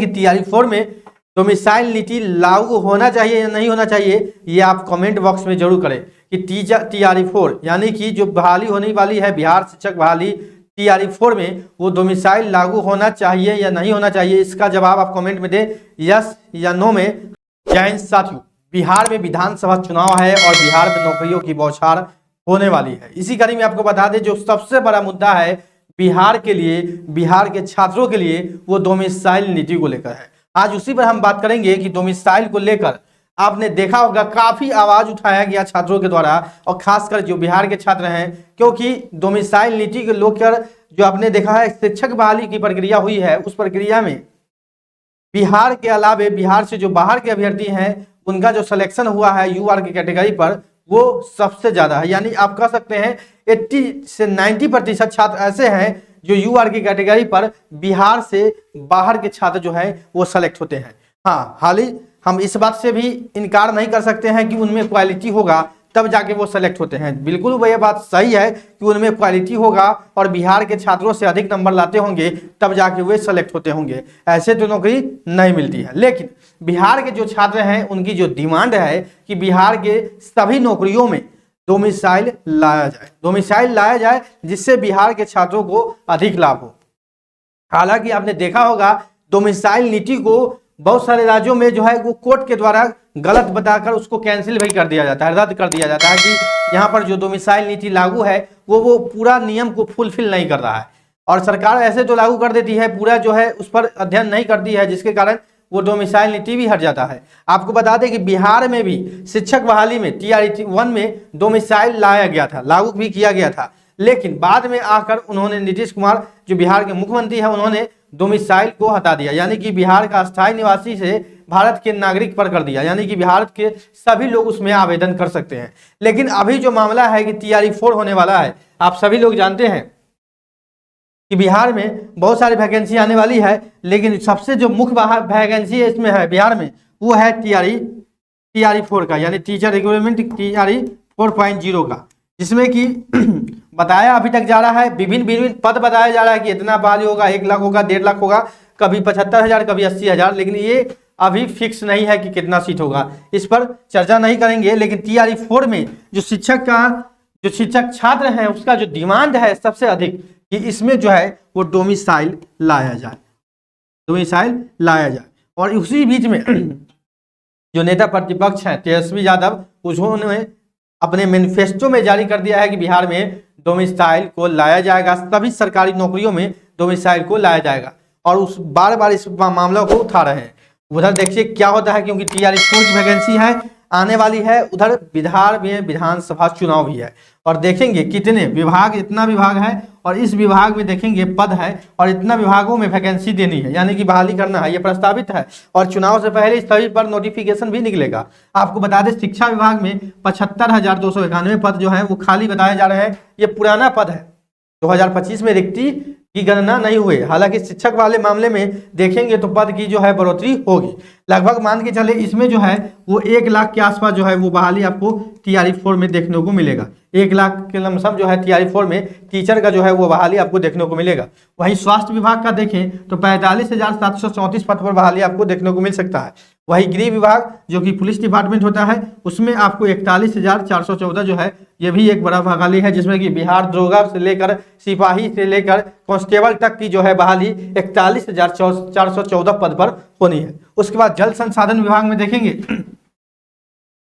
कि TRE-4 में domicile नीति लागू होना चाहिए या नहीं होना चाहिए, ये आप कमेंट बॉक्स में जरूर करें कि TRE-4 यानी कि जो बहाली होने वाली है बिहार शिक्षक बहाली TRE-4 में वो डोमिसाइल लागू होना चाहिए या नहीं होना चाहिए, इसका जवाब आप कमेंट में दें यस या नो में। जय हिंद साथियों, बिहार में विधानसभा चुनाव है और बिहार में नौकरियों की बौछार होने वाली है। इसी कड़ी में आपको बता दें जो सबसे बड़ा मुद्दा है बिहार के लिए, बिहार के छात्रों के लिए, वो डोमिसाइल नीति को लेकर है। आज उसी पर हम बात करेंगे कि डोमिसाइल को लेकर आपने देखा होगा काफी आवाज उठाया गया छात्रों के द्वारा और खासकर जो बिहार के छात्र हैं, क्योंकि डोमिसाइल नीति को लेकर जो आपने देखा है शिक्षक बहाली की प्रक्रिया हुई है, उस प्रक्रिया में बिहार के अलावे बिहार से जो बाहर के अभ्यर्थी हैं उनका जो सिलेक्शन हुआ है यूआर की कैटेगरी पर वो सबसे ज्यादा है। यानी आप कह सकते हैं 80 से 90% छात्र ऐसे हैं जो यूआर की कैटेगरी पर बिहार से बाहर के छात्र जो है वो सेलेक्ट होते हैं। हाँ, हाल ही हम इस बात से भी इनकार नहीं कर सकते हैं कि उनमें क्वालिटी होगा तब जाके वो सेलेक्ट होते हैं। बिल्कुल वो ये बात सही है कि उनमें क्वालिटी होगा और बिहार के छात्रों से अधिक नंबर लाते होंगे तब जाके वे सेलेक्ट होते होंगे, ऐसे तो नौकरी नहीं मिलती है। लेकिन बिहार के जो छात्र हैं उनकी जो डिमांड है कि बिहार के सभी नौकरियों में डोमिसाइल लाया जाए, डोमिसाइल लाया जाए जिससे बिहार के छात्रों को अधिक लाभ हो। हालांकि आपने देखा होगा डोमिसाइल नीति को बहुत सारे राज्यों में जो है वो कोर्ट के द्वारा गलत बताकर उसको कैंसिल भी कर दिया जाता है, रद्द कर दिया जाता है कि यहाँ पर जो डोमिसाइल नीति लागू है वो पूरा नियम को फुलफिल नहीं कर रहा है। और सरकार ऐसे तो लागू कर देती है, पूरा जो है उस पर अध्ययन नहीं करती है, जिसके कारण वो डोमिसाइल नीति भी हट जाता है। आपको बता दें कि बिहार में भी शिक्षक बहाली में TRE-1 में डोमिसाइल लाया गया था, लागू भी किया गया था, लेकिन बाद में आकर उन्होंने नीतीश कुमार जो बिहार के मुख्यमंत्री हैं उन्होंने डोमिसाइल को हटा दिया, यानी कि बिहार का अस्थायी निवासी से भारत के नागरिक पर कर दिया, यानी कि बिहार के सभी लोग उसमें आवेदन कर सकते हैं। लेकिन अभी जो मामला है कि TRE-4 होने वाला है, आप सभी लोग जानते हैं कि बिहार में बहुत सारी वैकेंसी आने वाली है, लेकिन सबसे जो मुख्य वैकेंसी इसमें है बिहार में वो है TRE-4 का, यानी टीचर रिक्रूटमेंट TRE-4.0 का, जिसमें कि बताया अभी तक जा रहा है, विभिन्न पद बताया जा रहा है कि इतना बहाली होगा, 1 लाख होगा, 1.5 लाख होगा, कभी 75,000, कभी 80,000, लेकिन ये अभी फिक्स नहीं है कि कितना सीट होगा, इस पर चर्चा नहीं करेंगे। लेकिन TRE-4 में जो शिक्षक छात्र हैं उसका जो डिमांड है सबसे अधिक कि इसमें जो है वो डोमिसाइल लाया जाए, डोमिसाइल लाया जाए। और उसी बीच में जो नेता प्रतिपक्ष हैं तेजस्वी यादव, उन्होंने अपने मैनिफेस्टो में जारी कर दिया है कि बिहार में डोमिसाइल को लाया जाएगा, सभी सरकारी नौकरियों में डोमिसाइल को लाया जाएगा, और उस बार इस मामला को उठा रहे हैं। उधर देखिए क्या होता है, क्योंकि TRE-4 की वैकेंसी है आने वाली है, उधर बिहार में विधानसभा चुनाव भी है, और देखेंगे कितने विभाग, इतना विभाग है और इस विभाग में देखेंगे पद है और इतना विभागों में वैकेंसी देनी है, यानी कि बहाली करना है, ये प्रस्तावित है। और चुनाव से पहले सभी पर नोटिफिकेशन भी निकलेगा। आपको बता दें शिक्षा विभाग में 75,291 पद जो है वो खाली बताए जा रहे हैं, ये पुराना पद है, 2025 में रिक्ति की गणना नहीं हुई। हालांकि शिक्षक वाले मामले में देखेंगे तो पद की जो है बढ़ोतरी होगी, लगभग मान के चले इसमें जो है वो 1 लाख के आसपास जो है वो बहाली आपको TRE-4 में देखने को मिलेगा। 1 लाख के लमसम जो है TRE-4 में टीचर का जो है वो बहाली आपको देखने को मिलेगा। वहीं स्वास्थ्य विभाग का देखें तो 45,734 पद पर बहाली आपको देखने को मिल सकता है। वहीं गृह विभाग जो कि पुलिस डिपार्टमेंट होता है उसमें आपको 41,414 जो है ये भी एक बड़ा बहाली है, जिसमें कि बिहार दरोगा से लेकर सिपाही से लेकर कांस्टेबल तक की जो है बहाली 41,414 पद पर होनी है। उसके बाद जल संसाधन विभाग में देखेंगे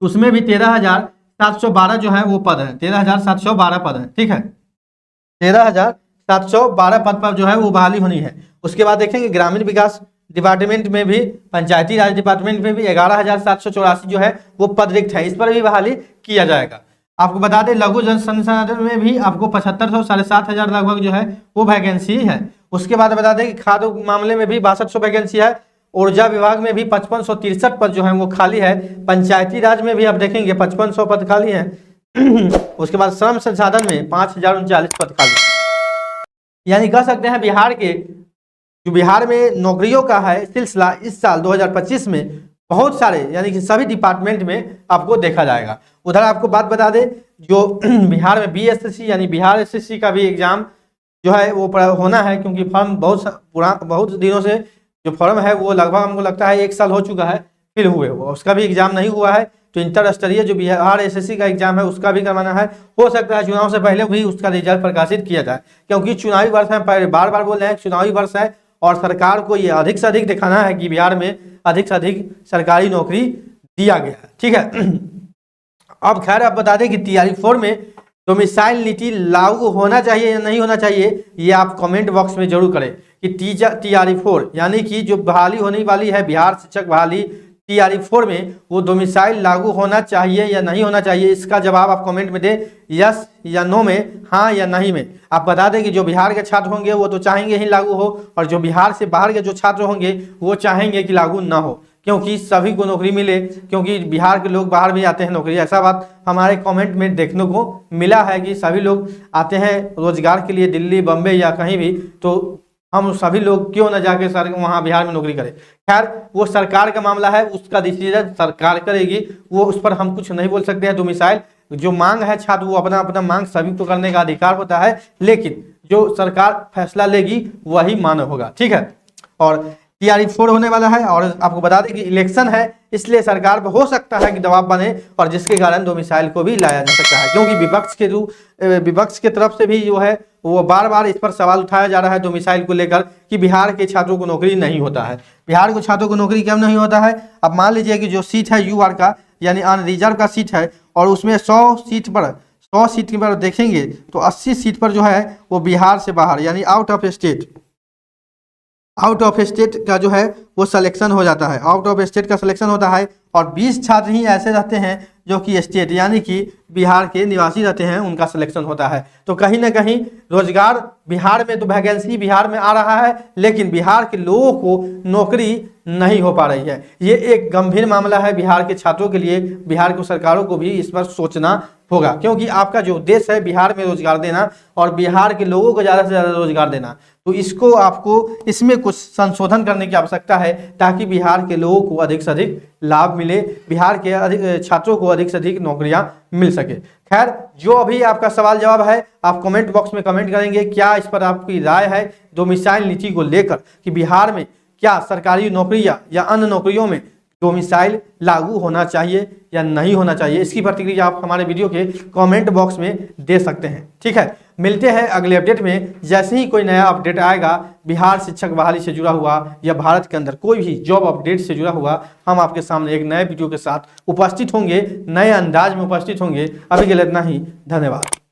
उसमें भी 13,712 जो है वो पद है, 13,712 पद है, ठीक है, 13,712 पद पर जो है वो बहाली होनी है। उसके बाद देखेंगे ग्रामीण विकास डिपार्टमेंट में भी, पंचायती राज डिपार्टमेंट में भी 11,784 जो है वो पद रिक्त है, इस पर भी बहाली किया जाएगा। आपको बता दें लघु जन संसाधन में भी आपको 7500 7,500 लगभग जो है वो वैकेंसी है। उसके बाद बता दें कि खाद्य मामले में भी 6200 वैकेंसी है। ऊर्जा विभाग में भी 5563 पद जो है वो खाली है। पंचायती राज में भी आप देखेंगे 5500 पद खाली है। उसके बाद श्रम संसाधन में 5,039 पद खाली। यानी कह सकते हैं बिहार के जो बिहार में नौकरियों का है सिलसिला इस साल 2025 में बहुत सारे यानी कि सभी डिपार्टमेंट में आपको देखा जाएगा। उधर आपको बात बता दें जो बिहार में BSSC यानी बिहार SSC का भी एग्जाम जो है वो होना है, क्योंकि फॉर्म बहुत दिनों से जो फॉर्म है वो लगभग हमको लगता है 1 साल हो चुका है फिर हुए वो, उसका भी एग्जाम नहीं हुआ है। तो इंटर स्तरीय जो बिहार एसएससी का एग्जाम है उसका भी करवाना है। हो सकता है चुनाव से पहले भी उसका रिजल्ट प्रकाशित किया जाए, क्योंकि चुनावी वर्ष है, बार बार बोल रहे हैं चुनावी वर्ष है और सरकार को ये अधिक से अधिक दिखाना है कि बिहार में अधिक से अधिक सरकारी नौकरी दिया गया है। ठीक है। अब खैर आप बता दें कि TRE-4 में डोमिसाइल नीति लागू होना चाहिए या नहीं होना चाहिए, ये आप कमेंट बॉक्स में जरूर करें कि TRE-4 यानी कि जो बहाली होने वाली है बिहार शिक्षक बहाली TRE-4 में वो डोमिसाइल लागू होना चाहिए या नहीं होना चाहिए, इसका जवाब आप कमेंट में दें, यस या नो में, हाँ या नहीं में। आप बता दें कि जो बिहार के छात्र होंगे वो तो चाहेंगे ही लागू हो, और जो बिहार से बाहर के जो छात्र होंगे वो चाहेंगे कि लागू ना हो, क्योंकि सभी को नौकरी मिले, क्योंकि बिहार के लोग बाहर भी आते हैं नौकरी। ऐसा बात हमारे कमेंट में देखने को मिला है कि सभी लोग आते हैं रोजगार के लिए दिल्ली, बम्बे या कहीं भी, तो हम सभी लोग क्यों न जाके सर वहाँ बिहार में नौकरी करें। खैर वो सरकार का मामला है, उसका डिसीजन सरकार करेगी, वो उस पर हम कुछ नहीं बोल सकते हैं। डोमिसाइल जो मांग है छात्र वो अपना अपना मांग सभी को करने का अधिकार होता है, लेकिन जो सरकार फैसला लेगी वही मान्य होगा। ठीक है। और TRE-4 होने वाला है, और आपको बता दें कि इलेक्शन है, इसलिए सरकार पर हो सकता है कि दबाव बने और जिसके कारण डोमिसाइल को भी लाया जा सकता है, क्योंकि विपक्ष के तरफ से भी जो है वो बार बार इस पर सवाल उठाया जा रहा है डोमिसाइल को लेकर कि बिहार के छात्रों को नौकरी नहीं होता है। बिहार के छात्रों को नौकरी क्यों नहीं होता है? अब मान लीजिए कि जो सीट है UR का यानी अनरिजर्व का सीट है, और उसमें 100 सीट पर देखेंगे तो 80 सीट पर जो है वो बिहार से बाहर यानी आउट ऑफ स्टेट का जो है वो सिलेक्शन हो जाता है, आउट ऑफ स्टेट का सिलेक्शन होता है, और 20 छात्र ही ऐसे रहते हैं जो कि स्टेट यानी कि बिहार के निवासी रहते हैं, उनका सिलेक्शन होता है। तो कहीं ना कहीं रोजगार बिहार में, तो वैकेंसी बिहार में आ रहा है, लेकिन बिहार के लोगों को नौकरी नहीं हो पा रही है। ये एक गंभीर मामला है बिहार के छात्रों के लिए। बिहार की सरकारों को भी इस पर सोचना होगा, क्योंकि आपका जो उद्देश्य है बिहार में रोजगार देना और बिहार के लोगों को ज़्यादा से ज़्यादा रोजगार देना, तो इसको आपको इसमें कुछ संशोधन करने की आवश्यकता है, ताकि बिहार के लोगों को अधिक से अधिक लाभ मिले, बिहार के छात्रों को अधिक से अधिक नौकरियां मिल सके। खैर जो अभी आपका सवाल जवाब है आप कमेंट बॉक्स में कमेंट करेंगे, क्या इस पर आपकी राय है डोमिसाइल नीति को लेकर, कि बिहार में क्या सरकारी नौकरियां या अन्य नौकरियों में डोमिसाइल लागू होना चाहिए या नहीं होना चाहिए। इसकी प्रतिक्रिया आप हमारे वीडियो के कमेंट बॉक्स में दे सकते हैं। ठीक है, मिलते हैं अगले अपडेट में। जैसे ही कोई नया अपडेट आएगा बिहार शिक्षक बहाली से जुड़ा हुआ या भारत के अंदर कोई भी जॉब अपडेट से जुड़ा हुआ, हम आपके सामने एक नए वीडियो के साथ उपस्थित होंगे, नए अंदाज में उपस्थित होंगे। अभी के लिए इतना ही, धन्यवाद।